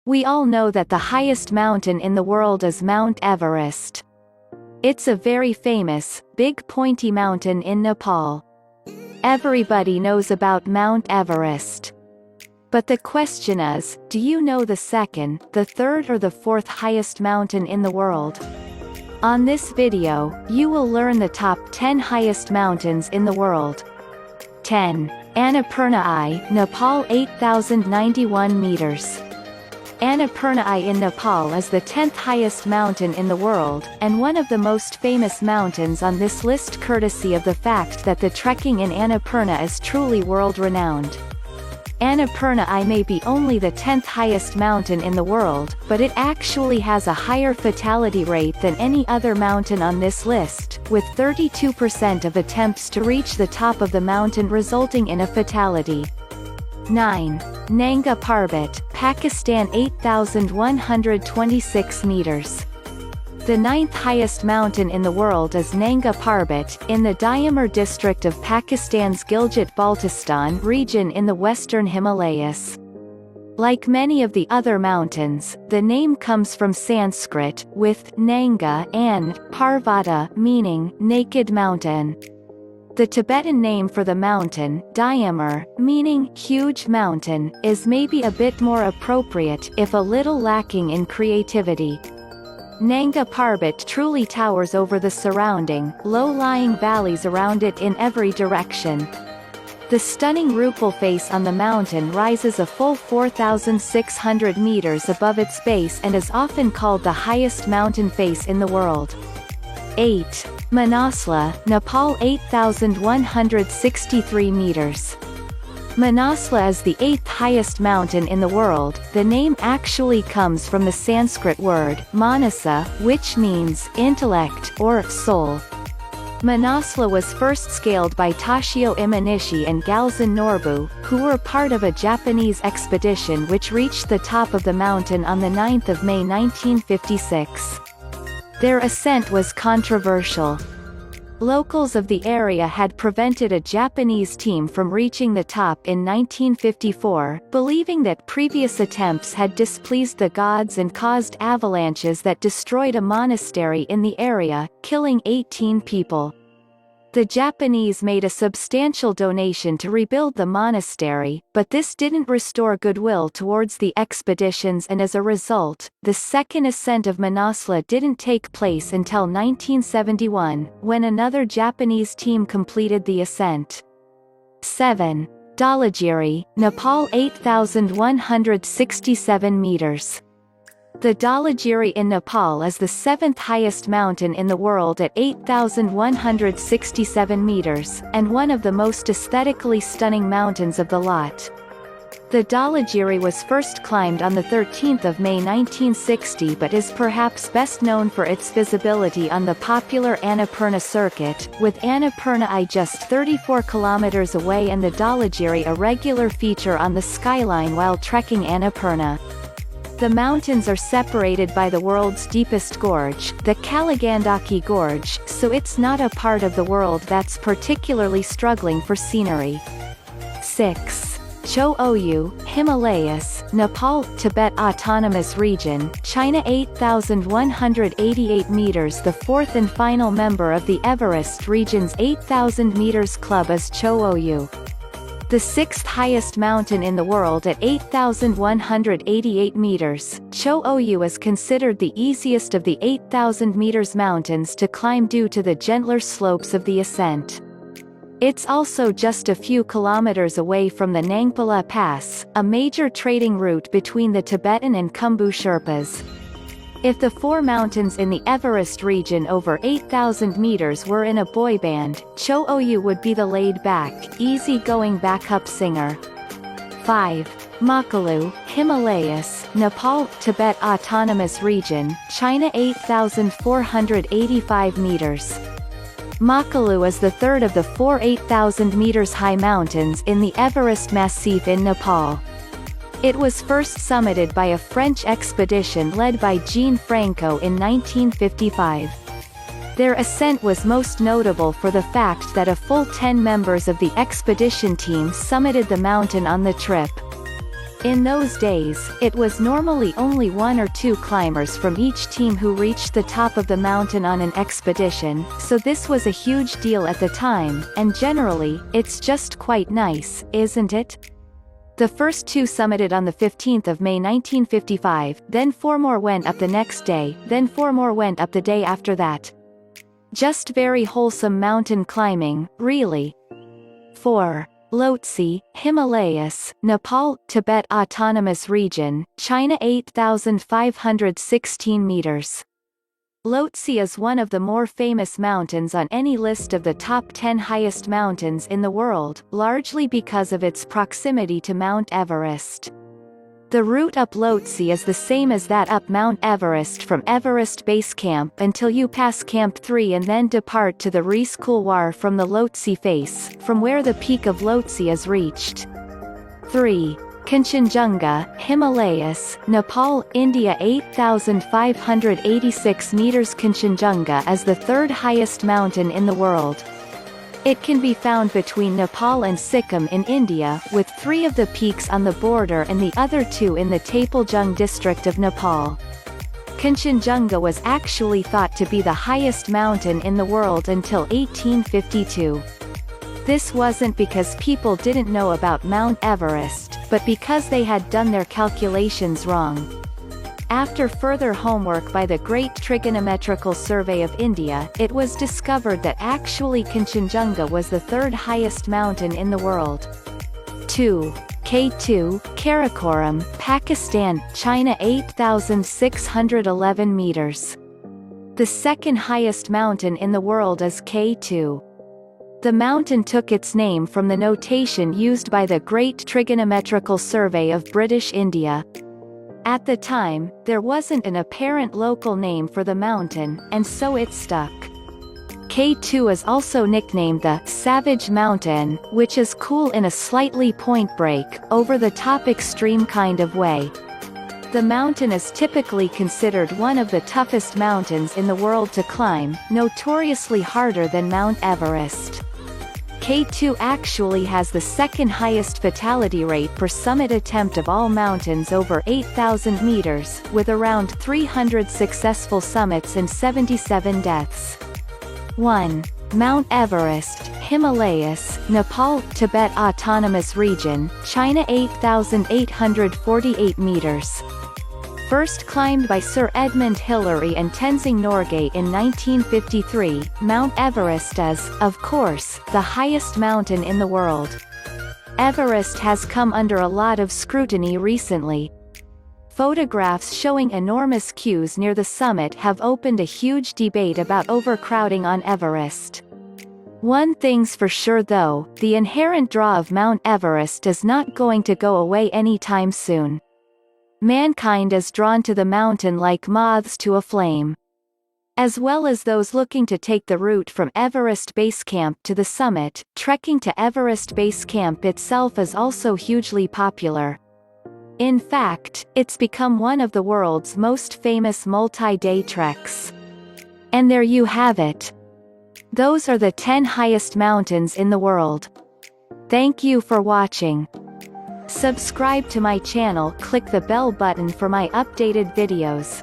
We all know that the highest mountain in the world is Mount Everest. It's a very famous, big pointy mountain in Nepal. Everybody knows about Mount Everest. But the question is, do you know the second, the third or the fourth highest mountain in the world? On this video, you will learn the top 10 highest mountains in the world. 10. Annapurna, Nepal 8,091 meters. Annapurna in Nepal is the 10th highest mountain in the world, and one of the most famous mountains on this list courtesy of the fact that the trekking in Annapurna is truly world-renowned. Annapurna may be only the 10th highest mountain in the world, but it actually has a higher fatality rate than any other mountain on this list, with 32% of attempts to reach the top of the mountain resulting in a fatality. 9. Nanga Parbat, Pakistan 8,126 meters. The 9th highest mountain in the world is Nanga Parbat, in the Diamur district of Pakistan's Gilgit-Baltistan region in the western Himalayas. Like many of the other mountains, the name comes from Sanskrit, with Nanga and Parvata meaning naked mountain. The Tibetan name for the mountain, Diamur, meaning huge mountain, is maybe a bit more appropriate, if a little lacking in creativity. Nanga Parbat truly towers over the surrounding, low-lying valleys around it in every direction. The stunning Rupal face on the mountain rises a full 4,600 meters above its base and is often called the highest mountain face in the world. 8. Manaslu, Nepal 8,163 meters. Manaslu is the 8th highest mountain in the world. The name actually comes from the Sanskrit word, manasa, which means intellect or soul. Manaslu was first scaled by Toshio Imanishi and Galzin Norbu, who were part of a Japanese expedition which reached the top of the mountain on 9 May 1956. Their ascent was controversial. Locals of the area had prevented a Japanese team from reaching the top in 1954, believing that previous attempts had displeased the gods and caused avalanches that destroyed a monastery in the area, killing 18 people. The Japanese made a substantial donation to rebuild the monastery, but this didn't restore goodwill towards the expeditions, and as a result, the second ascent of Manaslu didn't take place until 1971, when another Japanese team completed the ascent. 7. Dhaulagiri, Nepal 8,167 meters. The Dhaulagiri in Nepal is the 7th highest mountain in the world at 8,167 meters, and one of the most aesthetically stunning mountains of the lot. The Dhaulagiri was first climbed on 13 May 1960 but is perhaps best known for its visibility on the popular Annapurna circuit, with Annapurna just 34 kilometers away and the Dhaulagiri a regular feature on the skyline while trekking Annapurna. The mountains are separated by the world's deepest gorge, the Kaligandaki Gorge, so it's not a part of the world that's particularly struggling for scenery. 6. Cho Oyu, Himalayas, Nepal, Tibet Autonomous Region, China 8,188 meters. The fourth and final member of the Everest region's 8,000 meters club is Cho Oyu. The 6th highest mountain in the world at 8,188 meters, Cho Oyu is considered the easiest of the 8,000 meters mountains to climb due to the gentler slopes of the ascent. It's also just a few kilometers away from the Nangpala Pass, a major trading route between the Tibetan and Khumbu Sherpas. If the four mountains in the Everest region over 8,000 meters were in a boy band, Cho Oyu would be the laid-back, easy-going backup singer. 5. Makalu, Himalayas, Nepal, Tibet Autonomous Region, China 8,485 meters. Makalu is the third of the four 8,000 meters high mountains in the Everest Massif in Nepal. It was first summited by a French expedition led by Jean Franco in 1955. Their ascent was most notable for the fact that a full 10 members of the expedition team summited the mountain on the trip. In those days, it was normally only 1 or 2 climbers from each team who reached the top of the mountain on an expedition, so this was a huge deal at the time, and generally, it's just quite nice, isn't it? The first 2 summited on the 15th of May 1955, then 4 more went up the next day, then 4 more went up the day after that. Just very wholesome mountain climbing, really. 4. Lhotse, Himalayas, Nepal, Tibet Autonomous Region, China 8,516 meters. Lhotse is one of the more famous mountains on any list of the top 10 highest mountains in the world, largely because of its proximity to Mount Everest. The route up Lhotse is the same as that up Mount Everest from Everest Base Camp until you pass Camp 3 and then depart to the Rees Couloir from the Lhotse face, from where the peak of Lhotse is reached. 3. Kanchenjunga, Himalayas, Nepal, India 8,586 meters. Kanchenjunga is the 3rd highest mountain in the world. It can be found between Nepal and Sikkim in India, with 3 of the peaks on the border and the other 2 in the Taplejung district of Nepal. Kanchenjunga was actually thought to be the highest mountain in the world until 1852. This wasn't because people didn't know about Mount Everest, but because they had done their calculations wrong. After further homework by the Great Trigonometrical Survey of India, it was discovered that actually Kanchenjunga was the 3rd highest mountain in the world. 2. K2, Karakoram, Pakistan, China 8,611 meters. The 2nd highest mountain in the world is K2. The mountain took its name from the notation used by the Great Trigonometrical Survey of British India. At the time, there wasn't an apparent local name for the mountain, and so it stuck. K2 is also nicknamed the Savage Mountain, which is cool in a slightly point-break, over-the-top extreme kind of way. The mountain is typically considered one of the toughest mountains in the world to climb, notoriously harder than Mount Everest. K2 actually has the 2nd highest fatality rate per summit attempt of all mountains over 8,000 meters, with around 300 successful summits and 77 deaths. 1. Mount Everest, Himalayas, Nepal, Tibet Autonomous Region, China 8,848 meters. First climbed by Sir Edmund Hillary and Tenzing Norgay in 1953, Mount Everest is, of course, the highest mountain in the world. Everest has come under a lot of scrutiny recently. Photographs showing enormous queues near the summit have opened a huge debate about overcrowding on Everest. One thing's for sure though, the inherent draw of Mount Everest is not going to go away anytime soon. Mankind is drawn to the mountain like moths to a flame. As well as those looking to take the route from Everest Base Camp to the summit, trekking to Everest Base Camp itself is also hugely popular. In fact, it's become one of the world's most famous multi-day treks. And there you have it. Those are the 10 highest mountains in the world. Thank you for watching. Subscribe to my channel, click the bell button for my updated videos.